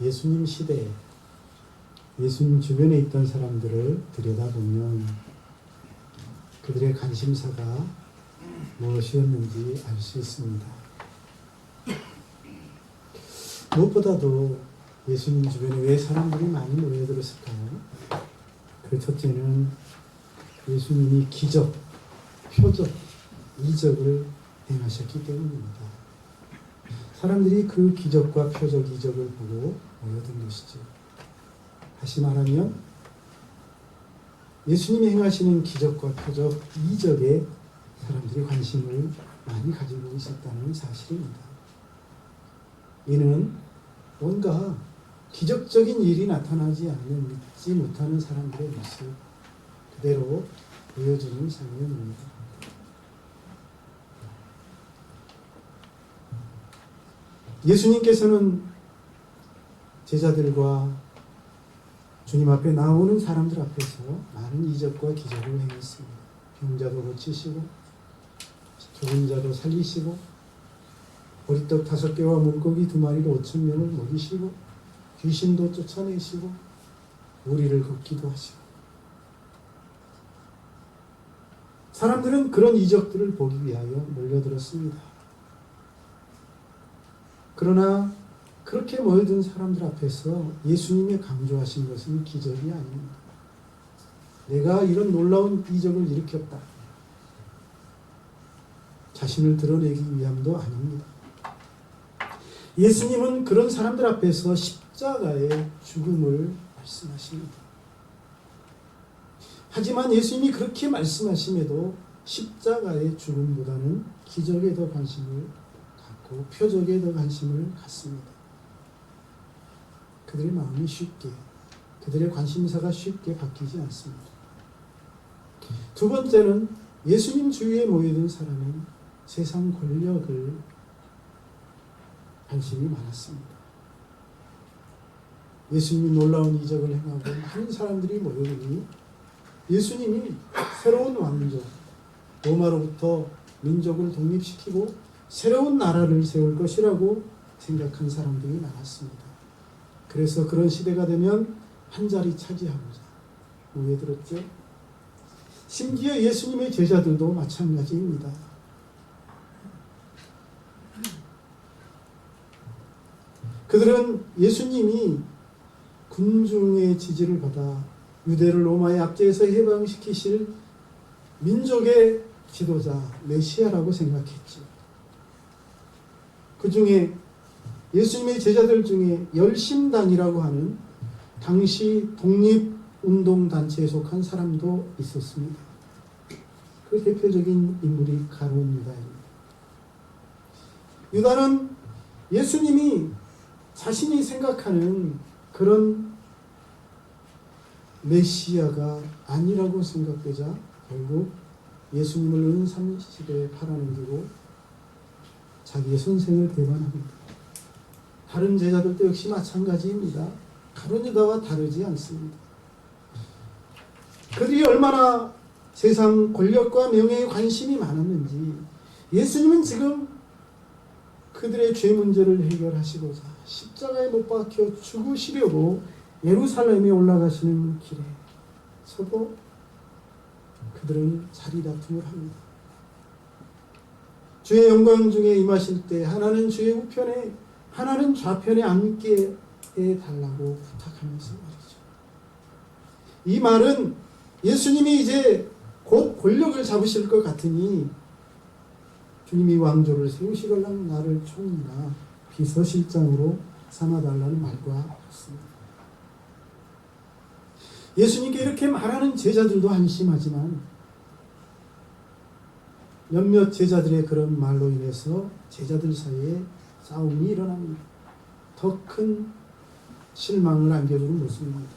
예수님 시대에 예수님 주변에 있던 사람들을 들여다보면 그들의 관심사가 무엇이었는지 알 수 있습니다. 무엇보다도 예수님 주변에 왜 사람들이 많이 모여들었을까요? 그 첫째는 예수님이 기적, 표적, 이적을 행하셨기 때문입니다. 사람들이 그 기적과 표적, 이적을 보고 모여든 것이죠. 다시 말하면 예수님이 행하시는 기적과 표적, 이적에 사람들이 관심을 많이 가지고 있었다는 사실입니다. 이는 뭔가 기적적인 일이 나타나지 않으면 믿지 못하는 사람들의 모습 그대로 보여주는 장면입니다. 예수님께서는 제자들과 주님 앞에 나오는 사람들 앞에서 많은 이적과 기적을 행했습니다. 병자도 고치시고 죽은 자도 살리시고 보리떡 5개와 물고기 2마리로 5,000명을 먹이시고 귀신도 쫓아내시고 무리를 걷기도 하시고 사람들은 그런 이적들을 보기 위하여 몰려들었습니다. 그러나 그렇게 모여든 사람들 앞에서 예수님이 강조하신 것은 기적이 아닙니다. 내가 이런 놀라운 이적을 일으켰다. 자신을 드러내기 위함도 아닙니다. 예수님은 그런 사람들 앞에서 십자가의 죽음을 말씀하십니다. 하지만 예수님이 그렇게 말씀하심에도 십자가의 죽음보다는 기적에 더 관심을 갖고 표적에 더 관심을 갖습니다. 그들의 마음이 쉽게, 그들의 관심사가 쉽게 바뀌지 않습니다. 두 번째는 예수님 주위에 모여든 사람은 세상 권력을 관심이 많았습니다. 예수님이 놀라운 이적을 행하고 많은 사람들이 모여드니 예수님이 새로운 왕조, 로마로부터 민족을 독립시키고 새로운 나라를 세울 것이라고 생각한 사람들이 많았습니다. 그래서 그런 시대가 되면 한 자리 차지하고자 모여들었죠. 심지어 예수님의 제자들도 마찬가지입니다. 그들은 예수님이 군중의 지지를 받아 유대를 로마의 압제에서 해방시키실 민족의 지도자 메시아라고 생각했죠. 그 중에 예수님의 제자들 중에 열심당이라고 하는 당시 독립운동단체에 속한 사람도 있었습니다. 그 대표적인 인물이 가룟 유다입니다. 유다는 예수님이 자신이 생각하는 그런 메시아가 아니라고 생각되자 결국 예수님을 은삼십에 팔아넘기고 자기의 선생을 배반합니다. 다른 제자들도 역시 마찬가지입니다. 가룟 유다와 다르지 않습니다. 그들이 얼마나 세상 권력과 명예에 관심이 많았는지 예수님은 지금 그들의 죄 문제를 해결하시고자 십자가에 못 박혀 죽으시려고 예루살렘에 올라가시는 길에 서도 그들은 자리다툼을 합니다. 주의 영광 중에 임하실 때 하나는 주의 우편에 하나는 좌편에 앉게 해달라고 부탁하면서 말이죠. 이 말은 예수님이 이제 곧 권력을 잡으실 것 같으니 주님이 왕조를 세우시걸라 나를 총리나 비서실장으로 삼아달라는 말과 같습니다. 예수님께 이렇게 말하는 제자들도 한심하지만 몇몇 제자들의 그런 말로 인해서 제자들 사이에 싸움이 일어납니다. 더 큰 실망을 안겨주는 모습입니다.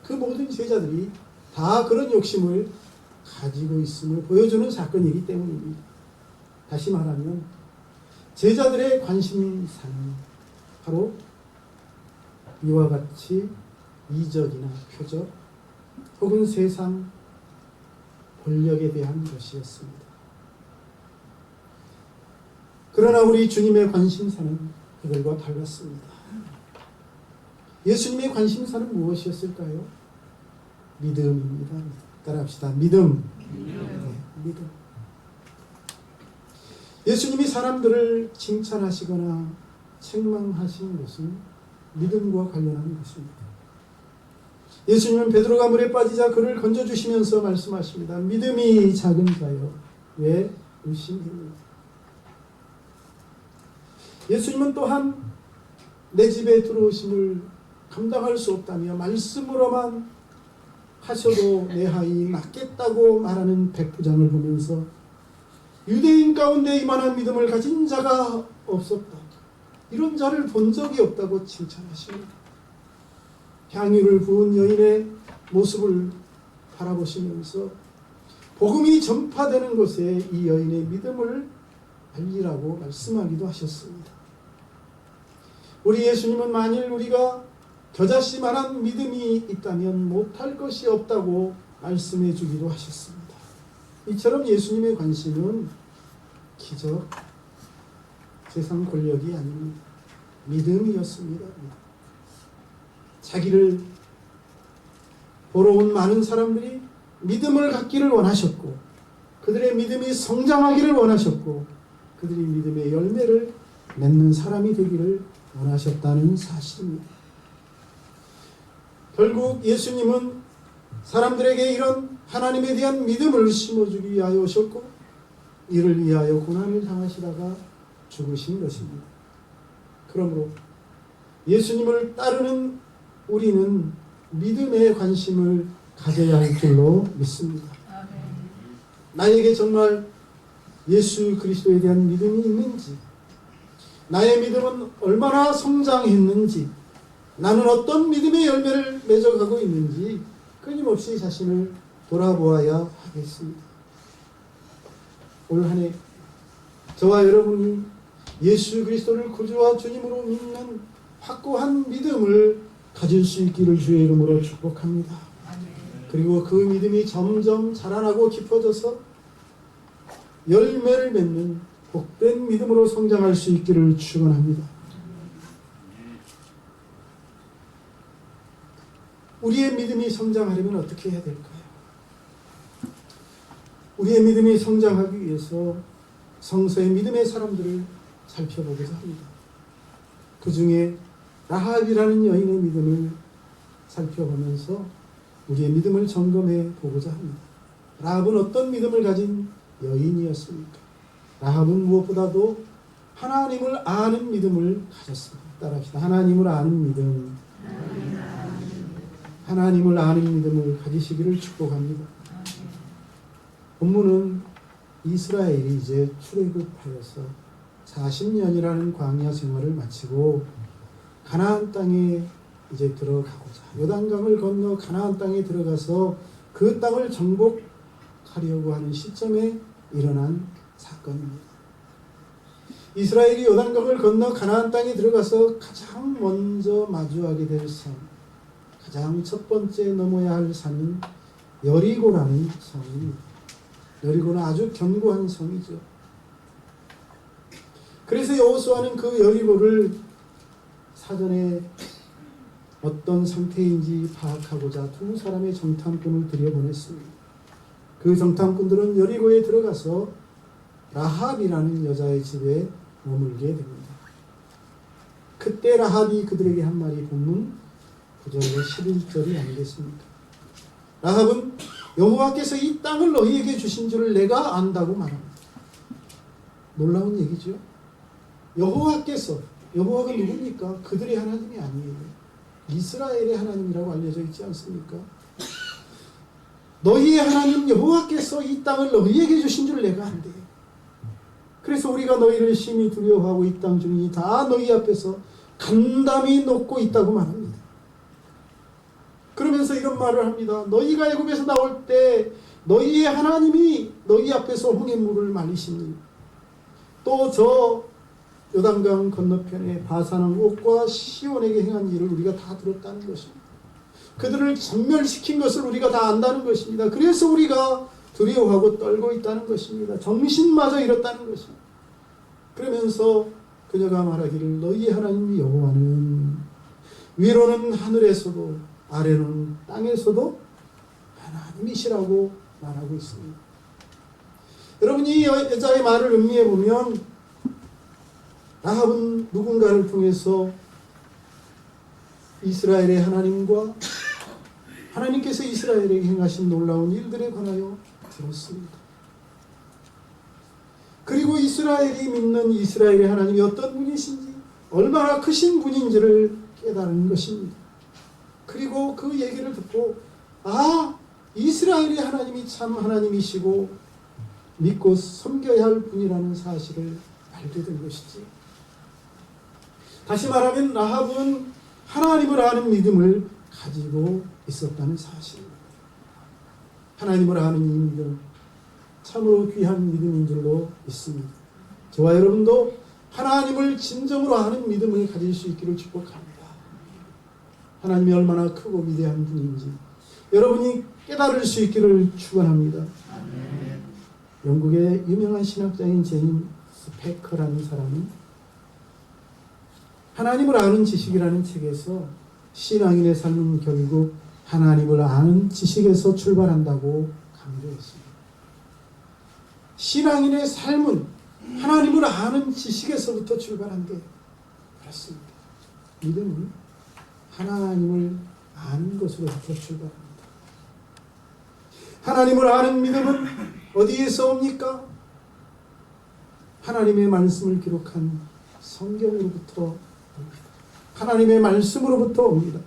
그 모든 제자들이 다 그런 욕심을 가지고 있음을 보여주는 사건이기 때문입니다. 다시 말하면 제자들의 관심사는 바로 이와 같이 이적이나 표적 혹은 세상 권력에 대한 것이었습니다. 그러나 우리 주님의 관심사는 그들과 달랐습니다. 예수님의 관심사는 무엇이었을까요? 믿음입니다. 따라합시다. 믿음. 네, 믿음. 예수님이 사람들을 칭찬하시거나 책망하신 것은 믿음과 관련한 것입니다. 예수님은 베드로가 물에 빠지자 그를 건져주시면서 말씀하십니다. 믿음이 작은 자여 왜 의심했느냐. 예수님은 또한 내 집에 들어오심을 감당할 수 없다며 말씀으로만 하셔도 내 하이 낫겠다고 말하는 백부장을 보면서 유대인 가운데 이만한 믿음을 가진 자가 없었다. 이런 자를 본 적이 없다고 칭찬하십니다. 향유를 부은 여인의 모습을 바라보시면서 복음이 전파되는 곳에 이 여인의 믿음을 알리라고 말씀하기도 하셨습니다. 우리 예수님은 만일 우리가 겨자씨만한 믿음이 있다면 못할 것이 없다고 말씀해 주기도 하셨습니다. 이처럼 예수님의 관심은 기적, 세상 권력이 아닙니다. 믿음이었습니다. 자기를 보러 온 많은 사람들이 믿음을 갖기를 원하셨고 그들의 믿음이 성장하기를 원하셨고 그들이 믿음의 열매를 맺는 사람이 되기를 원하셨다는 사실입니다. 결국 예수님은 사람들에게 이런 하나님에 대한 믿음을 심어주기 위하여 오셨고 이를 위하여 고난을 당하시다가 죽으신 것입니다. 그러므로 예수님을 따르는 우리는 믿음에 관심을 가져야 할 줄로 믿습니다. 나에게 정말 예수 그리스도에 대한 믿음이 있는지, 나의 믿음은 얼마나 성장했는지, 나는 어떤 믿음의 열매를 맺어가고 있는지 끊임없이 자신을 돌아보아야 하겠습니다. 올 한 해 저와 여러분이 예수 그리스도를 구주와 주님으로 믿는 확고한 믿음을 가질 수 있기를 주의 이름으로 축복합니다. 그리고 그 믿음이 점점 자라나고 깊어져서 열매를 맺는 복된 믿음으로 성장할 수 있기를 축원합니다. 우리의 믿음이 성장하려면 어떻게 해야 될까요? 우리의 믿음이 성장하기 위해서 성서의 믿음의 사람들을 살펴보고자 합니다. 그 중에 라합이라는 여인의 믿음을 살펴보면서 우리의 믿음을 점검해 보고자 합니다. 라합은 어떤 믿음을 가진 여인이었습니까? 라합은 무엇보다도 하나님을 아는 믿음을 가졌습니다. 따라합시다. 하나님을 아는 믿음. 하나님을 아는 믿음을 가지시기를 축복합니다. 본문은 이스라엘이 이제 출애굽하여서 40년이라는 광야 생활을 마치고 가나안 땅에 이제 들어가고자 요단강을 건너 가나안 땅에 들어가서 그 땅을 정복하려고 하는 시점에 일어난 사건입니다. 이스라엘이 요단강을 건너 가나안 땅에 들어가서 가장 먼저 마주하게 될 성, 가장 첫 번째 넘어야 할 산은 여리고라는 성입니다. 여리고는 아주 견고한 성이죠. 그래서 여호수아는 그 여리고를 사전에 어떤 상태인지 파악하고자 두 사람의 정탐꾼을 들여보냈습니다. 그 정탐꾼들은 여리고에 들어가서 라합이라는 여자의 집에 머물게 됩니다. 그때 라합이 그들에게 한 말이 본문 9절로 11절이 아니겠습니까? 라합은 여호와께서 이 땅을 너희에게 주신 줄을 내가 안다고 말합니다. 놀라운 얘기죠. 여호와께서, 여호와가 누굽니까? 그들의 하나님이 아니에요. 이스라엘의 하나님이라고 알려져 있지 않습니까? 너희의 하나님 여호와께서 이 땅을 너희에게 주신 줄 내가 안대요. 그래서 우리가 너희를 심히 두려워하고 이 땅 중이 다 너희 앞에서 간담이 놓고 있다고 말합니다. 그러면서 이런 말을 합니다. 너희가 애굽에서 나올 때 너희의 하나님이 너희 앞에서 홍해물을 말리시니 또 저 요단강 건너편에 바산왕 옥과 시온에게 행한 일을 우리가 다 들었다는 것입니다. 그들을 전멸시킨 것을 우리가 다 안다는 것입니다. 그래서 우리가 두려워하고 떨고 있다는 것입니다. 정신마저 잃었다는 것입니다. 그러면서 그녀가 말하기를 너희의 하나님 여호와는 위로는 하늘에서도 아래로는 땅에서도 하나님이시라고 말하고 있습니다. 여러분, 이 여자의 말을 음미해 보면 라합은 누군가를 통해서 이스라엘의 하나님과 하나님께서 이스라엘에게 행하신 놀라운 일들에 관하여 들었습니다. 그리고 이스라엘이 믿는 이스라엘의 하나님이 어떤 분이신지, 얼마나 크신 분인지를 깨달은 것입니다. 그리고 그 얘기를 듣고 이스라엘의 하나님이 참 하나님이시고 믿고 섬겨야 할 분이라는 사실을 알게 된 것이지. 다시 말하면 라합은 하나님을 아는 믿음을 가지고 있었다는 사실입니다. 하나님을 아는 이 믿음, 참으로 귀한 믿음인 줄로 믿습니다. 저와 여러분도 하나님을 진정으로 아는 믿음을 가질 수 있기를 축복합니다. 하나님이 얼마나 크고 위대한 분인지 여러분이 깨달을 수 있기를 축원합니다. 영국의 유명한 신학자인 제임스 패커라는 사람은 하나님을 아는 지식이라는 책에서 신앙인의 삶은 결국 하나님을 아는 지식에서 출발한다고 강조했습니다. 신앙인의 삶은 하나님을 아는 지식에서부터 출발한데 그렇습니다. 믿음은 하나님을 아는 것으로부터 출발합니다. 하나님을 아는 믿음은 어디에서 옵니까? 하나님의 말씀을 기록한 성경으로부터 옵니다. 하나님의 말씀으로부터 옵니다.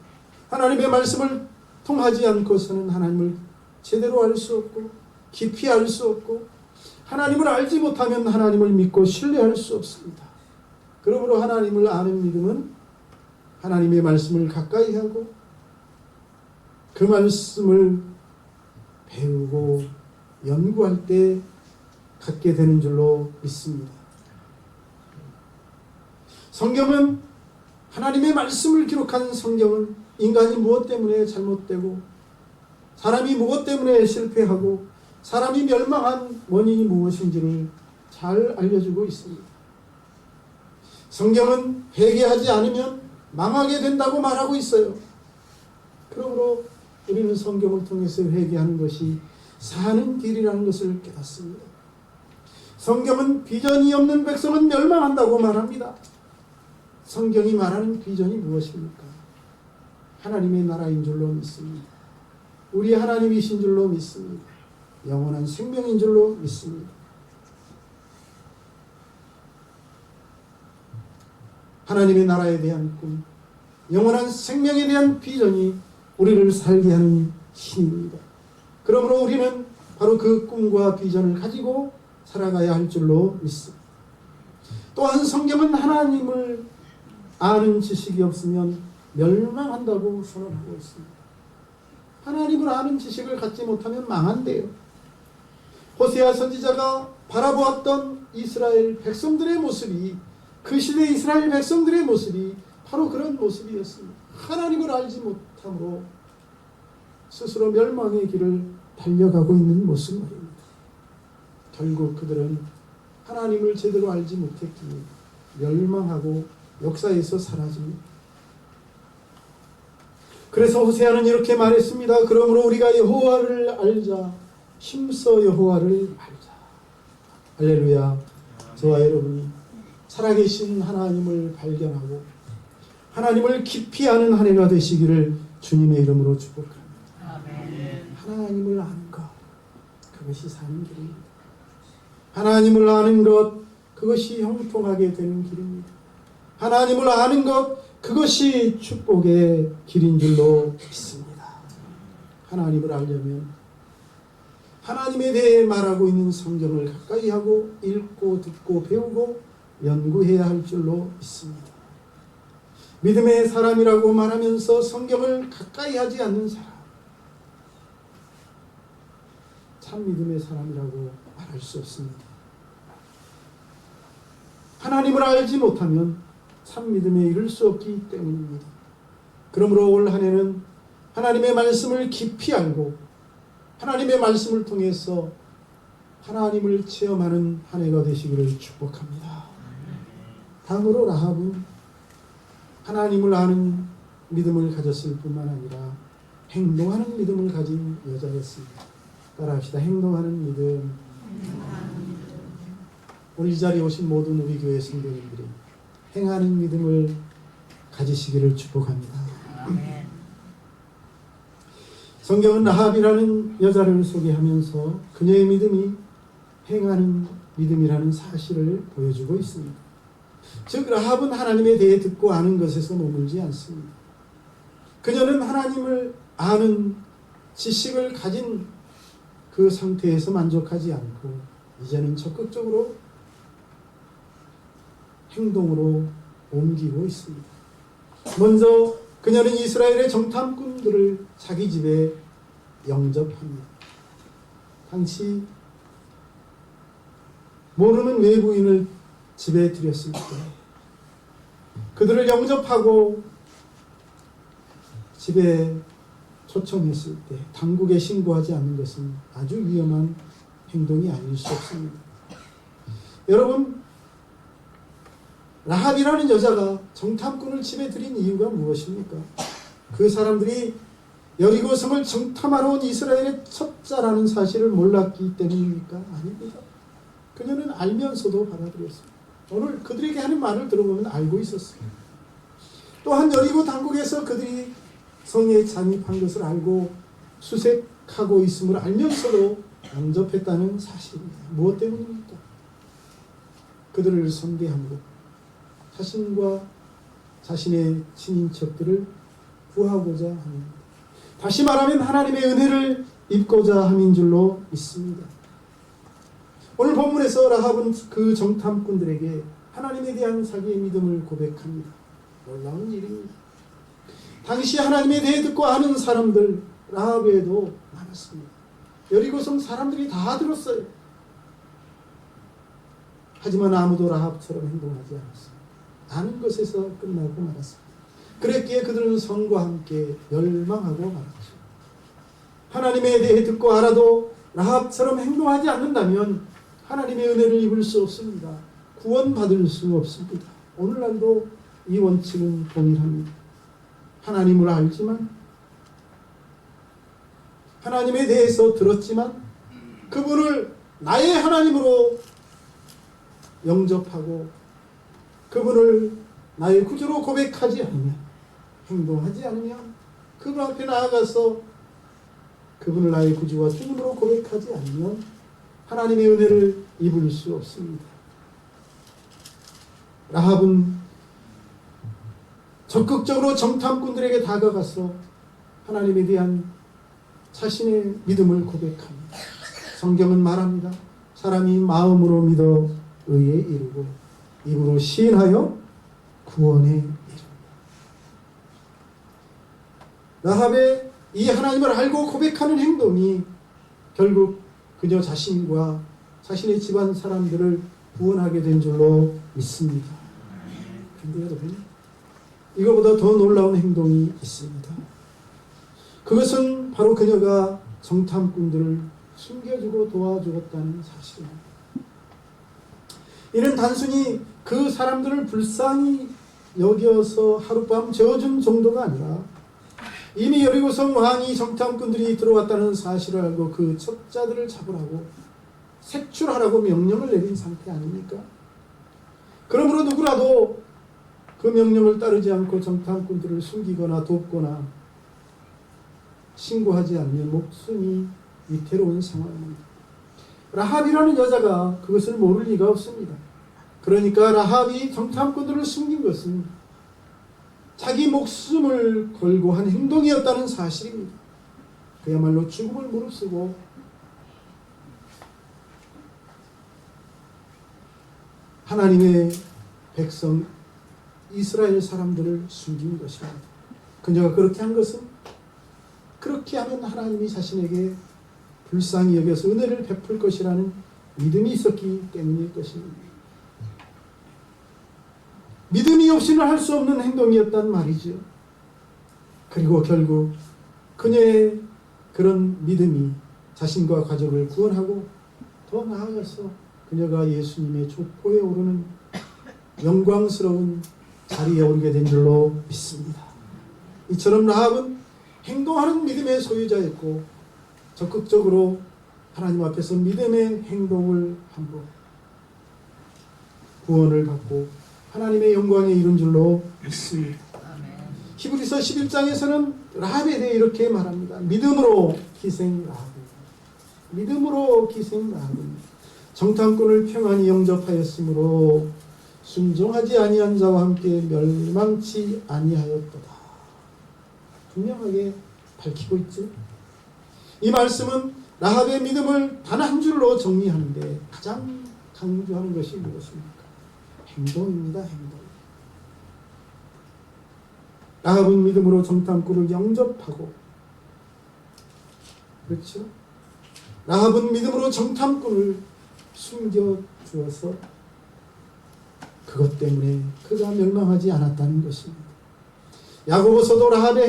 하나님의 말씀을 통하지 않고서는 하나님을 제대로 알 수 없고 깊이 알 수 없고 하나님을 알지 못하면 하나님을 믿고 신뢰할 수 없습니다. 그러므로 하나님을 아는 믿음은 하나님의 말씀을 가까이 하고 그 말씀을 배우고 연구할 때 갖게 되는 줄로 믿습니다. 성경은 하나님의 말씀을 기록한 성경은 인간이 무엇 때문에 잘못되고 사람이 무엇 때문에 실패하고 사람이 멸망한 원인이 무엇인지를 잘 알려주고 있습니다. 성경은 회개하지 않으면 망하게 된다고 말하고 있어요. 그러므로 우리는 성경을 통해서 회개하는 것이 사는 길이라는 것을 깨닫습니다. 성경은 비전이 없는 백성은 멸망한다고 말합니다. 성경이 말하는 비전이 무엇입니까? 하나님의 나라인 줄로 믿습니다. 우리 하나님이신 줄로 믿습니다. 영원한 생명인 줄로 믿습니다. 하나님의 나라에 대한 꿈, 영원한 생명에 대한 비전이 우리를 살게 하는 힘입니다. 그러므로 우리는 바로 그 꿈과 비전을 가지고 살아가야 할 줄로 믿습니다. 또한 성경은 하나님을 아는 지식이 없으면 멸망한다고 선언하고 있습니다. 하나님을 아는 지식을 갖지 못하면 망한대요. 호세아 선지자가 바라보았던 이스라엘 백성들의 모습이, 그 시대 이스라엘 백성들의 모습이 바로 그런 모습이었습니다. 하나님을 알지 못함으로 스스로 멸망의 길을 달려가고 있는 모습 말입니다. 결국 그들은 하나님을 제대로 알지 못했기에 멸망하고 역사에서 사라집니다. 그래서 호세아는 이렇게 말했습니다. 그러므로 우리가 여호와를 알자. 힘써 여호와를 알자. 할렐루야. 저와 여러분이 살아계신 하나님을 발견하고 하나님을 깊이 아는 한 해가 되시기를 주님의 이름으로 축복합니다. 하나님을 아는 것, 그것이 사는 길입니다. 하나님을 아는 것, 그것이 형통하게 되는 길입니다. 하나님을 아는 것, 그것이 축복의 길인 줄로 믿습니다. 하나님을 알려면 하나님에 대해 말하고 있는 성경을 가까이 하고 읽고 듣고 배우고 연구해야 할 줄로 믿습니다. 믿음의 사람이라고 말하면서 성경을 가까이 하지 않는 사람, 참 믿음의 사람이라고 말할 수 없습니다. 하나님을 알지 못하면 참 믿음에 이를 수 없기 때문입니다. 그러므로 올 한 해는 하나님의 말씀을 깊이 알고 하나님의 말씀을 통해서 하나님을 체험하는 한 해가 되시기를 축복합니다. 다음으로 라합은 하나님을 아는 믿음을 가졌을 뿐만 아니라 행동하는 믿음을 가진 여자였습니다. 따라합시다. 행동하는 믿음. 오늘 이 자리에 오신 모든 우리 교회 성도님들이 행하는 믿음을 가지시기를 축복합니다. 성경은 라합이라는 여자를 소개하면서 그녀의 믿음이 행하는 믿음이라는 사실을 보여주고 있습니다. 즉 라합은 하나님에 대해 듣고 아는 것에서 머물지 않습니다. 그녀는 하나님을 아는 지식을 가진 그 상태에서 만족하지 않고 이제는 적극적으로 행동으로 옮기고 있습니다. 먼저 그녀는 이스라엘의 정탐꾼들을 자기 집에 영접합니다. 당시 모르는 외부인을 집에 들였을 때 그들을 영접하고 집에 초청했을 때 당국에 신고하지 않는 것은 아주 위험한 행동이 아닐 수 없습니다. 여러분, 라합이라는 여자가 정탐꾼을 집에 들인 이유가 무엇입니까? 그 사람들이 여리고 성을 정탐하러 온 이스라엘의 첩자라는 사실을 몰랐기 때문입니까? 아닙니다. 그녀는 알면서도 받아들였습니다. 오늘 그들에게 하는 말을 들어보면 알고 있었습니다. 또한 여리고 당국에서 그들이 성에 잠입한 것을 알고 수색하고 있음을 알면서도 영접했다는 사실입니다. 무엇 때문입니까? 그들을 선대함으로 자신과 자신의 친인척들을 구하고자 합니다. 다시 말하면 하나님의 은혜를 입고자 함인 줄로 믿습니다. 오늘 본문에서 라합은 그 정탐꾼들에게 하나님에 대한 자기의 믿음을 고백합니다. 놀라운 일입니다. 당시 하나님에 대해 듣고 아는 사람들 라합에도 많았습니다. 여리고성 사람들이 다 들었어요. 하지만 아무도 라합처럼 행동하지 않았습니다. 아는 것에서 끝나고 말았습니다. 그랬기에 그들은 성과 함께 멸망하고 말았죠. 하나님에 대해 듣고 알아도 라합처럼 행동하지 않는다면 하나님의 은혜를 입을 수 없습니다. 구원받을 수 없습니다. 오늘날도 이 원칙은 동일합니다. 하나님을 알지만 하나님에 대해서 들었지만 그분을 나의 하나님으로 영접하고 그분을 나의 구주로 고백하지 않으면, 행동하지 않으면, 그분 앞에 나아가서 그분을 나의 구주와 주님으로 고백하지 않으면 하나님의 은혜를 입을 수 없습니다. 라합은 적극적으로 정탐꾼들에게 다가가서 하나님에 대한 자신의 믿음을 고백합니다. 성경은 말합니다. 사람이 마음으로 믿어 의에 이르고 입으로 시인하여 구원에 이릅니다. 라합의 이 하나님을 알고 고백하는 행동이 결국 그녀 자신과 자신의 집안 사람들을 구원하게 된 줄로 믿습니다. 그런데 여러분, 이거보다 더 놀라운 행동이 있습니다. 그것은 바로 그녀가 정탐꾼들을 숨겨주고 도와주었다는 사실입니다. 이는 단순히 그 사람들을 불쌍히 여겨서 하룻밤 재워준 정도가 아니라 이미 여리고성 왕이 정탐꾼들이 들어왔다는 사실을 알고 그 첩자들을 잡으라고 색출하라고 명령을 내린 상태 아닙니까? 그러므로 누구라도 그 명령을 따르지 않고 정탐꾼들을 숨기거나 돕거나 신고하지 않으면 목숨이 위태로운 상황입니다. 라합이라는 여자가 그것을 모를 리가 없습니다. 그러니까 라합이 정탐꾼들을 숨긴 것은 자기 목숨을 걸고 한 행동이었다는 사실입니다. 그야말로 죽음을 무릅쓰고 하나님의 백성 이스라엘 사람들을 숨긴 것입니다. 그녀가 그렇게 한 것은 그렇게 하면 하나님이 자신에게 불쌍히 여겨서 은혜를 베풀 것이라는 믿음이 있었기 때문일 것입니다. 믿음이 없이는 할 수 없는 행동이었단 말이죠. 그리고 결국 그녀의 그런 믿음이 자신과 가족을 구원하고 더 나아가서 그녀가 예수님의 족보에 오르는 영광스러운 자리에 오르게 된 줄로 믿습니다. 이처럼 라합은 행동하는 믿음의 소유자였고 적극적으로 하나님 앞에서 믿음의 행동을 함으로 구원을 받고 하나님의 영광에 이른 줄로 믿습니다. 히브리서 11장에서는 라합에 대해 이렇게 말합니다. 믿음으로 기생 라합. 믿음으로 기생 라합은 정탐꾼을 평안히 영접하였으므로 순종하지 아니한 자와 함께 멸망치 아니하였도다. 분명하게 밝히고 있죠. 이 말씀은 라합의 믿음을 단 한 줄로 정리하는데 가장 강조하는 것이 무엇입니까? 행동입니다. 행동. 라합은 믿음으로 정탐꾼을 영접하고, 그렇죠? 라합은 믿음으로 정탐꾼을 숨겨주어서 그것 때문에 그가 멸망하지 않았다는 것입니다. 야고보서도 라합의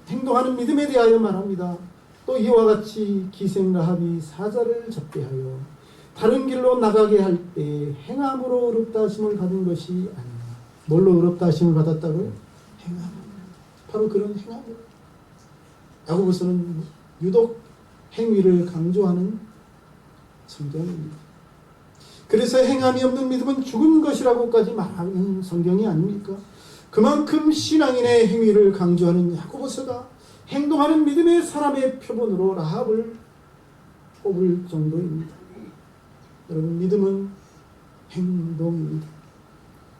행동하는 믿음에 대하여 말합니다. 또 이와 같이 기생 라합이 사자를 접대하여 다른 길로 나가게 할 때 행함으로 의롭다 하심을 받은 것이 아니라. 뭘로 의롭다 하심을 받았다고요? 행함으로. 바로 그런 행함으로. 야고보서는 유독 행위를 강조하는 성경입니다. 그래서 행함이 없는 믿음은 죽은 것이라고까지 말하는 성경이 아닙니까? 그만큼 신앙인의 행위를 강조하는 야고보서가 행동하는 믿음의 사람의 표본으로 라합을 꼽을 정도입니다. 여러분, 믿음은 행동입니다.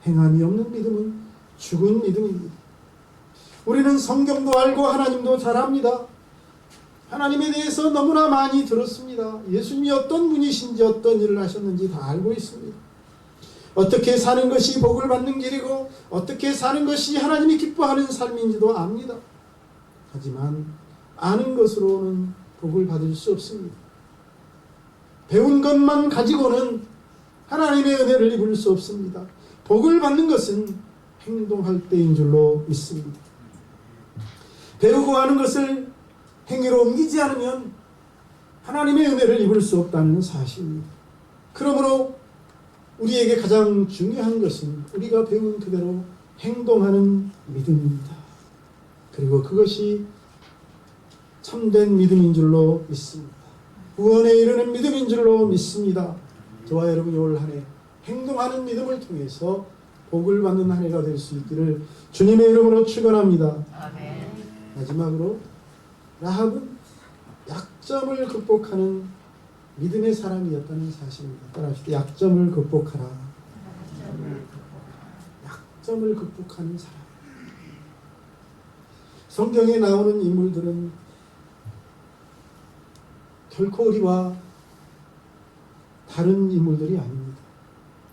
행함이 없는 믿음은 죽은 믿음입니다. 우리는 성경도 알고 하나님도 잘 압니다. 하나님에 대해서 너무나 많이 들었습니다. 예수님이 어떤 분이신지 어떤 일을 하셨는지 다 알고 있습니다. 어떻게 사는 것이 복을 받는 길이고 어떻게 사는 것이 하나님이 기뻐하는 삶인지도 압니다. 하지만 아는 것으로는 복을 받을 수 없습니다. 배운 것만 가지고는 하나님의 은혜를 입을 수 없습니다. 복을 받는 것은 행동할 때인 줄로 믿습니다. 배우고 하는 것을 행위로 옮기지 않으면 하나님의 은혜를 입을 수 없다는 사실입니다. 그러므로 우리에게 가장 중요한 것은 우리가 배운 그대로 행동하는 믿음입니다. 그리고 그것이 참된 믿음인 줄로 믿습니다. 구원에 이르는 믿음인 줄로 믿습니다. 저와 여러분이 올 한 해 행동하는 믿음을 통해서 복을 받는 한 해가 될 수 있기를 주님의 이름으로 축원합니다. 아멘. 마지막으로 라합은 약점을 극복하는 믿음의 사람이었다는 사실입니다. 따라합시다. 약점을 극복하라. 약점을 극복하는 사람. 성경에 나오는 인물들은 결코 우리와 다른 인물들이 아닙니다.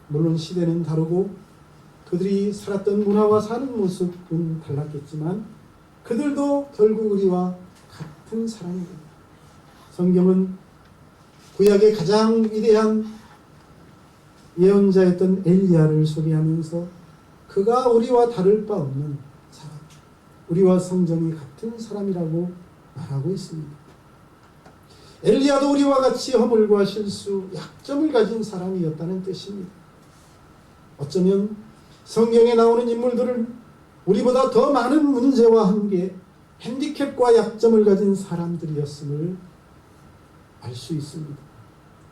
물론 시대는 다르고 그들이 살았던 문화와 사는 모습은 달랐겠지만 그들도 결국 우리와 같은 사람입니다. 성경은 구약의 가장 위대한 예언자였던 엘리야를 소개하면서 그가 우리와 다를 바 없는 사람, 우리와 성정이 같은 사람이라고 말하고 있습니다. 엘리야도 우리와 같이 허물과 실수, 약점을 가진 사람이었다는 뜻입니다. 어쩌면 성경에 나오는 인물들은 우리보다 더 많은 문제와 함께 핸디캡과 약점을 가진 사람들이었음을 알 수 있습니다.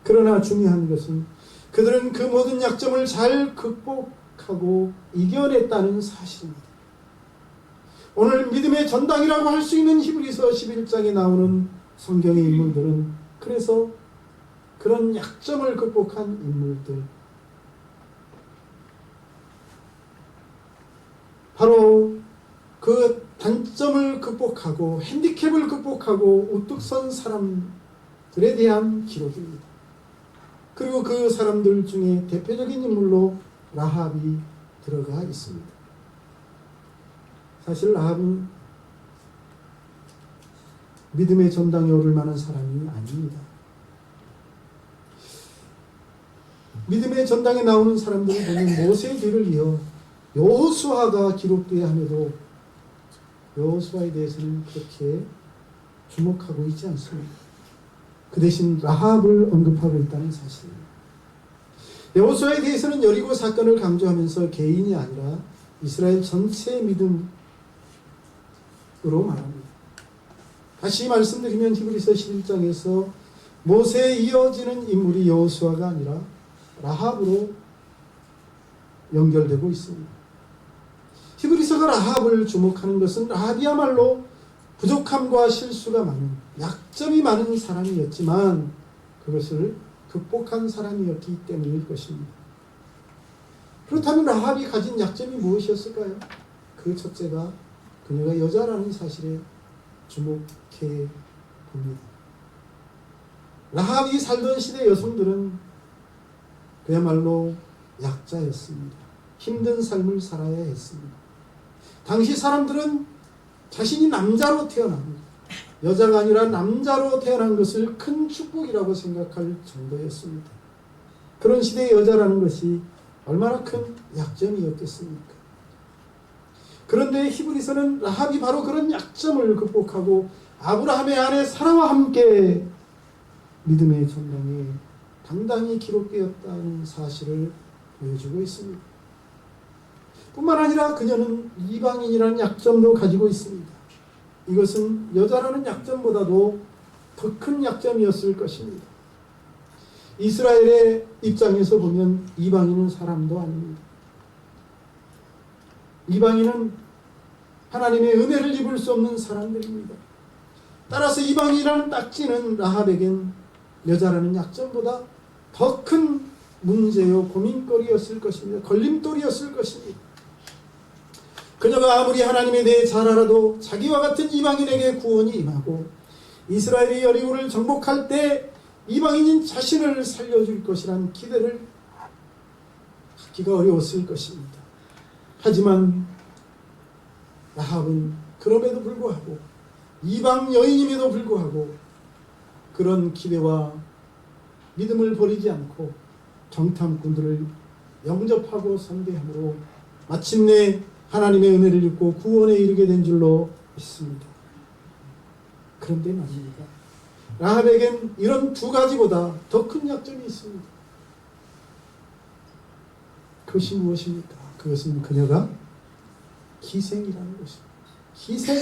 그러나 중요한 것은 그들은 그 모든 약점을 잘 극복하고 이겨냈다는 사실입니다. 오늘 믿음의 전당이라고 할 수 있는 히브리서 11장에 나오는 성경의 인물들은 그래서 그런 약점을 극복한 인물들, 바로 그 단점을 극복하고 핸디캡을 극복하고 우뚝 선 사람들에 대한 기록입니다. 그리고 그 사람들 중에 대표적인 인물로 라합이 들어가 있습니다. 사실 라합은 믿음의 전당에 오를 만한 사람이 아닙니다. 믿음의 전당에 나오는 사람들을 보면 모세의 뒤를 이어 여호수아가 기록되어야 함에도 여호수아에 대해서는 그렇게 주목하고 있지 않습니다. 그 대신 라합을 언급하고 있다는 사실입니다. 여호수아에 대해서는 여리고 사건을 강조하면서 개인이 아니라 이스라엘 전체의 믿음, 말합니다. 다시 말씀드리면 히브리서 11장에서 모세에 이어지는 인물이 여호수아가 아니라 라합으로 연결되고 있습니다. 히브리서가 라합을 주목하는 것은 라합이야말로 부족함과 실수가 많은, 약점이 많은 사람이었지만 그것을 극복한 사람이었기 때문일 것입니다. 그렇다면 라합이 가진 약점이 무엇이었을까요? 그 첫째가 그녀가 여자라는 사실에 주목해 봅니다. 라합이 살던 시대 여성들은 그야말로 약자였습니다. 힘든 삶을 살아야 했습니다. 당시 사람들은 자신이 남자로 태어납니다. 여자가 아니라 남자로 태어난 것을 큰 축복이라고 생각할 정도였습니다. 그런 시대의 여자라는 것이 얼마나 큰 약점이었겠습니까? 그런데 히브리서는 라합이 바로 그런 약점을 극복하고 아브라함의 아내 사라와 함께 믿음의 전당에 당당히 기록되었다는 사실을 보여주고 있습니다. 뿐만 아니라 그녀는 이방인이라는 약점도 가지고 있습니다. 이것은 여자라는 약점보다도 더 큰 약점이었을 것입니다. 이스라엘의 입장에서 보면 이방인은 사람도 아닙니다. 이방인은 하나님의 은혜를 입을 수 없는 사람들입니다. 따라서 이방인이라는 딱지는 라합에겐 여자라는 약점보다 더 큰 문제요 고민거리였을 것입니다. 걸림돌이었을 것입니다. 그녀가 아무리 하나님에 대해 잘 알아도 자기와 같은 이방인에게 구원이 임하고 이스라엘이 여리고를 정복할 때 이방인인 자신을 살려줄 것이란 기대를 갖기가 어려웠을 것입니다. 하지만 라합은 그럼에도 불구하고 이방 여인임에도 불구하고 그런 기대와 믿음을 버리지 않고 정탐꾼들을 영접하고 선대함으로 마침내 하나님의 은혜를 입고 구원에 이르게 된 줄로 믿습니다. 그런데 말입니다. 라합에겐 이런 두 가지보다 더 큰 약점이 있습니다. 그것이 무엇입니까? 그것은 그녀가 희생이라는 것입니다. 희생.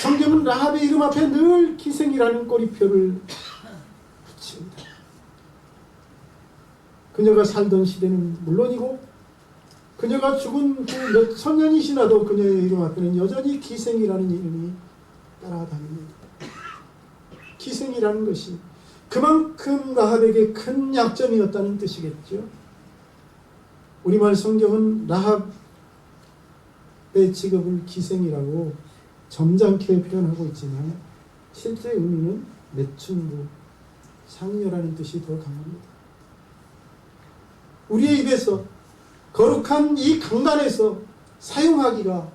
성경은 라합의 이름 앞에 늘 희생이라는 꼬리표를 붙입니다. 그녀가 살던 시대는 물론이고 그녀가 죽은 후 몇 천 년이 지나도 그녀의 이름 앞에는 여전히 기생이라는 이름이 따라다닙니다. 기생이라는 것이 그만큼 라합에게 큰 약점이었다는 뜻이겠죠. 우리말 성경은 라합의 직업을 기생이라고 점잖게 표현하고 있지만 실제 의미는 매춘부, 상녀라는 뜻이 더 강합니다. 우리의 입에서 거룩한 이 강단에서 사용하기가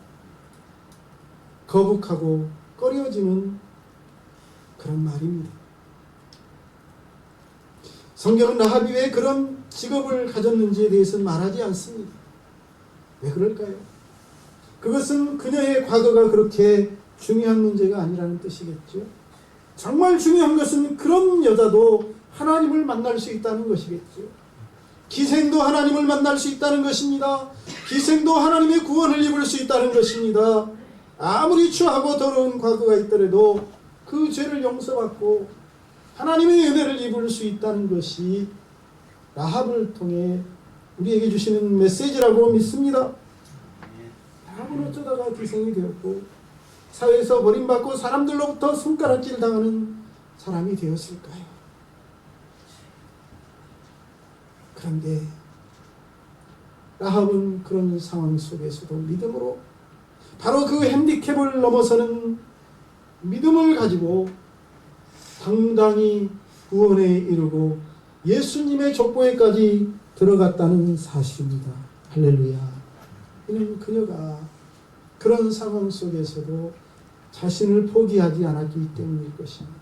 거북하고 꺼려지는 그런 말입니다. 성경은 라합이 왜 그런 직업을 가졌는지에 대해서는 말하지 않습니다. 왜 그럴까요? 그것은 그녀의 과거가 그렇게 중요한 문제가 아니라는 뜻이겠죠. 정말 중요한 것은 그런 여자도 하나님을 만날 수 있다는 것이겠죠. 기생도 하나님을 만날 수 있다는 것입니다. 기생도 하나님의 구원을 입을 수 있다는 것입니다. 아무리 추하고 더러운 과거가 있더라도 그 죄를 용서받고 하나님의 은혜를 입을 수 있다는 것이 라합을 통해 우리에게 주시는 메시지라고 믿습니다. 라합은 어쩌다가 기생이 되었고 사회에서 버림받고 사람들로부터 손가락질 당하는 사람이 되었을까요? 그런데 라합은 그런 상황 속에서도 믿음으로 바로 그 핸디캡을 넘어서는 믿음을 가지고 당당히 구원에 이르고 예수님의 족보에까지 들어갔다는 사실입니다. 할렐루야. 이는 그녀가 그런 상황 속에서도 자신을 포기하지 않았기 때문일 것입니다.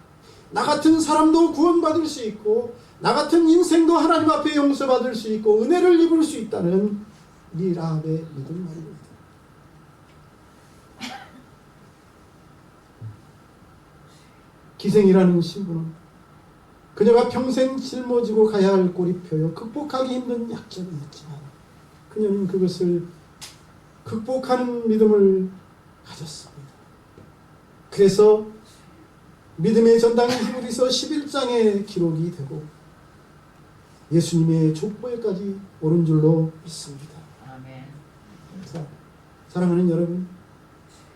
나 같은 사람도 구원받을 수 있고 나 같은 인생도 하나님 앞에 용서받을 수 있고 은혜를 입을 수 있다는 이 라합의 믿음 말입니다. 기생이라는 신분은 그녀가 평생 짊어지고 가야 할 꼬리표요 극복하기 힘든 약점이었지만 그녀는 그것을 극복하는 믿음을 가졌습니다. 그래서 믿음의 전당이 히브리서 11장에 기록이 되고 예수님의 족보에까지 오른 줄로 믿습니다. 아멘. 자, 사랑하는 여러분,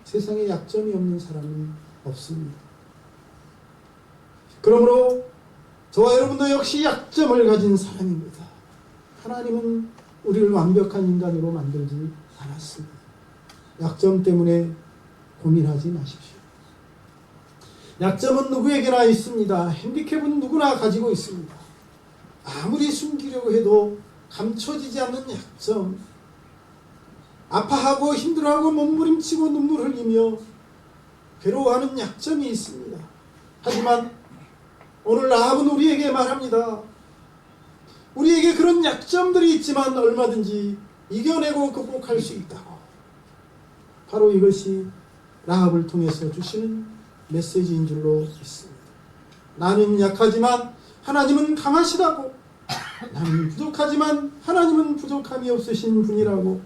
세상에 약점이 없는 사람이 없습니다. 그러므로 저와 여러분도 역시 약점을 가진 사람입니다. 하나님은 우리를 완벽한 인간으로 만들지 않았습니다. 약점 때문에 고민하지 마십시오. 약점은 누구에게나 있습니다. 핸디캡은 누구나 가지고 있습니다. 아무리 숨기려고 해도 감춰지지 않는 약점, 아파하고 힘들어하고 몸부림치고 눈물 흘리며 괴로워하는 약점이 있습니다. 하지만 오늘 라합은 우리에게 말합니다. 우리에게 그런 약점들이 있지만 얼마든지 이겨내고 극복할 수 있다고. 바로 이것이 라합을 통해서 주시는 메시지인 줄로 믿습니다. 나는 약하지만 하나님은 강하시다고. 나는 부족하지만 하나님은 부족함이 없으신 분이라고.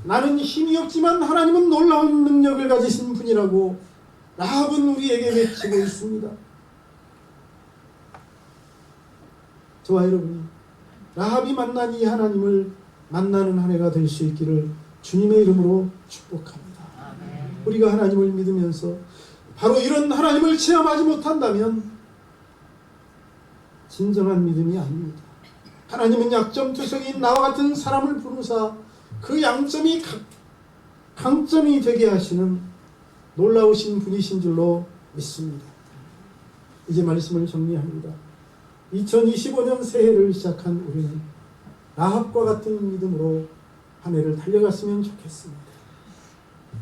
나는 힘이 없지만 하나님은 놀라운 능력을 가지신 분이라고 라합은 우리에게 외치고 있습니다. 저와 여러분이 라합이 만난 이 하나님을 만나는 한 해가 될 수 있기를 주님의 이름으로 축복합니다. 우리가 하나님을 믿으면서 바로 이런 하나님을 체험하지 못한다면 진정한 믿음이 아닙니다. 하나님은 약점투성인 나와 같은 사람을 부르사 그 양점이 강점이 되게 하시는 놀라우신 분이신 줄로 믿습니다. 이제 말씀을 정리합니다. 2025년 새해를 시작한 우리는 라합과 같은 믿음으로 한 해를 달려갔으면 좋겠습니다.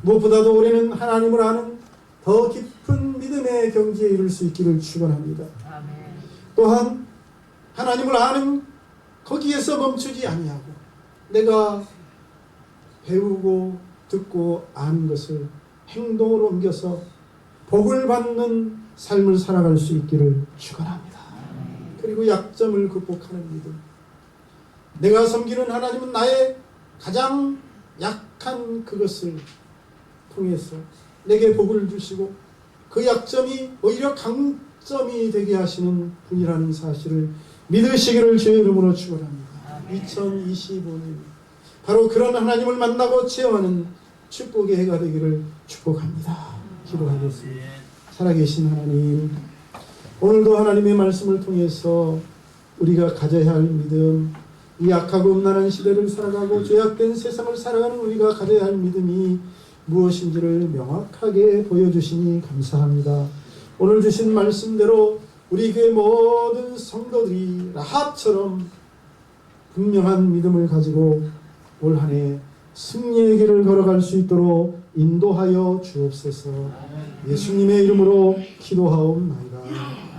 무엇보다도 올해는 하나님을 아는 더 깊은 믿음의 경지에 이룰 수 있기를 축원합니다. 또한 하나님을 아는 거기에서 멈추지 아니하고 내가 배우고 듣고 아는 것을 행동으로 옮겨서 복을 받는 삶을 살아갈 수 있기를 축원합니다. 그리고 약점을 극복하는 믿음. 내가 섬기는 하나님은 나의 가장 약한 그것을 통해서 내게 복을 주시고 그 약점이 오히려 강점이 되게 하시는 분이라는 사실을 믿으시기를 주의 이름으로 축원합니다. 2025년 바로 그런 하나님을 만나고 체험하는 축복의 해가 되기를 축복합니다. 기도하겠습니다. 살아계신 하나님, 오늘도 하나님의 말씀을 통해서 우리가 가져야 할 믿음, 이 악하고 음란한 시대를 살아가고 죄악된 세상을 살아가는 우리가 가져야 할 믿음이 무엇인지를 명확하게 보여주시니 감사합니다. 오늘 주신 말씀대로 우리 교회 모든 성도들이 라합처럼 분명한 믿음을 가지고 올 한 해 승리의 길을 걸어갈 수 있도록 인도하여 주옵소서. 예수님의 이름으로 기도하옵나이다.